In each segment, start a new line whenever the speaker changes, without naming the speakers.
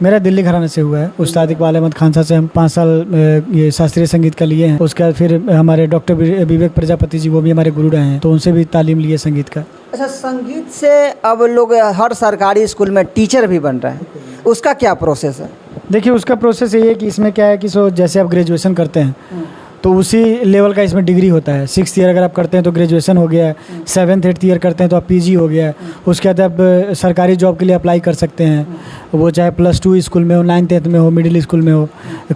मेरा दिल्ली घराने से हुआ है। उस्ताद इकबाल अहमद खानसा से हम 5 साल ये शास्त्रीय संगीत का लिए हैं। उसके बाद फिर हमारे डॉक्टर विवेक प्रजापति जी, वो भी हमारे गुरु रहे हैं, तो उनसे भी तालीम लिए संगीत का।
अच्छा, संगीत से अब लोग हर सरकारी स्कूल में टीचर भी बन रहे हैं, उसका क्या प्रोसेस है?
देखिए, उसका प्रोसेस ये है कि इसमें क्या है कि जैसे आप ग्रेजुएशन करते हैं तो उसी लेवल का इसमें डिग्री होता है। 6th ईयर अगर आप करते हैं तो ग्रेजुएशन हो गया है, 7th 8th ईयर करते हैं तो आप पीजी हो गया है। उसके बाद आप सरकारी जॉब के लिए अप्लाई कर सकते हैं, वो चाहे +2 स्कूल में हो, 9th 10th में हो, मिडिल स्कूल में हो,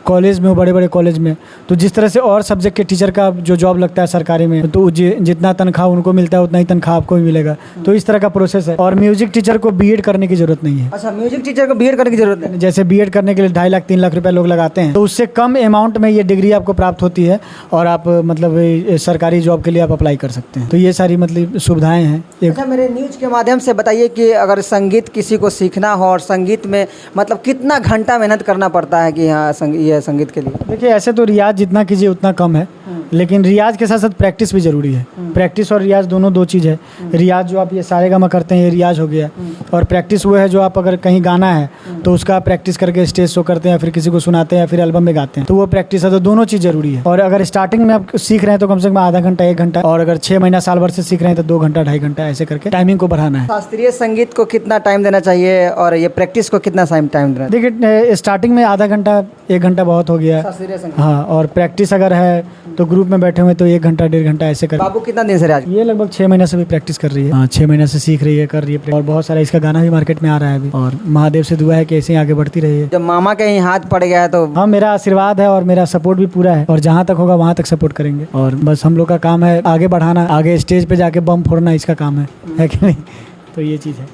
कॉलेज में हो, बड़े बड़े कॉलेज में। तो जिस तरह से और सब्जेक्ट के टीचर का जो जॉब लगता है सरकारी में, तो जितना तनख्वाह उनको मिलता है उतना ही तनख्वाह आपको भी मिलेगा। तो इस तरह का प्रोसेस है। और म्यूजिक टीचर को बीएड करने की जरूरत नहीं है।
अच्छा, म्यूजिक टीचर को बीएड करने की जरूरत है?
जैसे बीएड करने के लिए 2.5 लाख 3 लाख रुपए लोग लगाते हैं, तो उससे कम अमाउंट में ये डिग्री आपको प्राप्त होती है और आप मतलब सरकारी जॉब के लिए आप अप्लाई कर सकते हैं। तो ये सारी मतलब सुविधाएं हैं।
अच्छा, मेरे न्यूज़ के माध्यम से बताइए कि अगर संगीत किसी को सीखना हो और संगीत में मतलब कितना घंटा मेहनत करना पड़ता है कि हाँ ये संगीत के लिए?
देखिए, ऐसे तो रियाज जितना कीजिए उतना कम है, लेकिन रियाज के साथ साथ प्रैक्टिस भी ज़रूरी है। प्रैक्टिस और रियाज दोनों दो चीज़ है। रियाज जो आप ये सारेगामा करते हैं ये रियाज हो गया, और प्रैक्टिस वो है जो आप अगर कहीं गाना है तो उसका प्रैक्टिस करके स्टेज शो करते हैं, फिर किसी को सुनाते हैं, फिर एल्बम में गाते हैं, तो वो प्रैक्टिस है। तो दोनों चीज़ ज़रूरी है। और अगर स्टार्टिंग में आप सीख रहे हैं तो कम से कम आधा घंटा 1 घंटा, और अगर 6 महीना साल भर से सीख रहे हैं तो 2 घंटा 2.5 घंटा, ऐसे करके टाइमिंग को बढ़ाना है।
शास्त्रीय संगीत को कितना टाइम देना चाहिए और ये प्रैक्टिस को कितना टाइम देना?
देखिए, स्टार्टिंग में आधा घंटा 1 घंटा बहुत हो गया।
शास्त्रीय संगीत,
हाँ, और प्रैक्टिस अगर है तो ग्रुप में बैठे हुए तो 1 घंटा 1.5 घंटा ऐसे कर।
बाबू कितना दिन से रियाज?
ये लगभग 6 महीने से भी प्रैक्टिस कर रही है। हाँ, 6 महीने से सीख रही है, कर रही है, और बहुत सारा इसका गाना भी मार्केट में आ रहा है अभी। और महादेव से दुआ है कि ऐसे ही आगे बढ़ती रही है।
जब मामा के ही हाथ पड़ गया है तो?
हाँ, मेरा आशीर्वाद है और मेरा सपोर्ट भी पूरा है, और जहाँ तक होगा वहाँ तक सपोर्ट करेंगे। और बस हम लोग का काम है आगे बढ़ाना, आगे स्टेज पे जाके बम फोड़ना, इसका काम है कि नहीं? तो ये चीज़ है।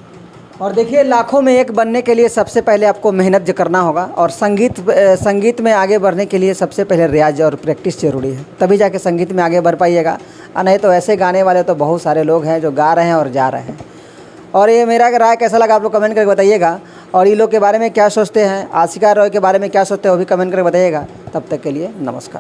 और देखिए, लाखों में एक बनने के लिए सबसे पहले आपको मेहनत जो करना होगा, और संगीत में आगे बढ़ने के लिए सबसे पहले रियाज और प्रैक्टिस जरूरी है, तभी जाके संगीत में आगे बढ़ पाइएगा। नहीं तो ऐसे गाने वाले तो बहुत सारे लोग हैं जो गा रहे हैं और जा रहे हैं। और ये मेरा राय कैसा लगा आप लोग कमेंट करके बताइएगा, और ये लोग के बारे में क्या सोचते हैं, आशिका रॉय के बारे में क्या सोचते हैं वो भी कमेंट करके बताइएगा। तब तक के लिए नमस्कार।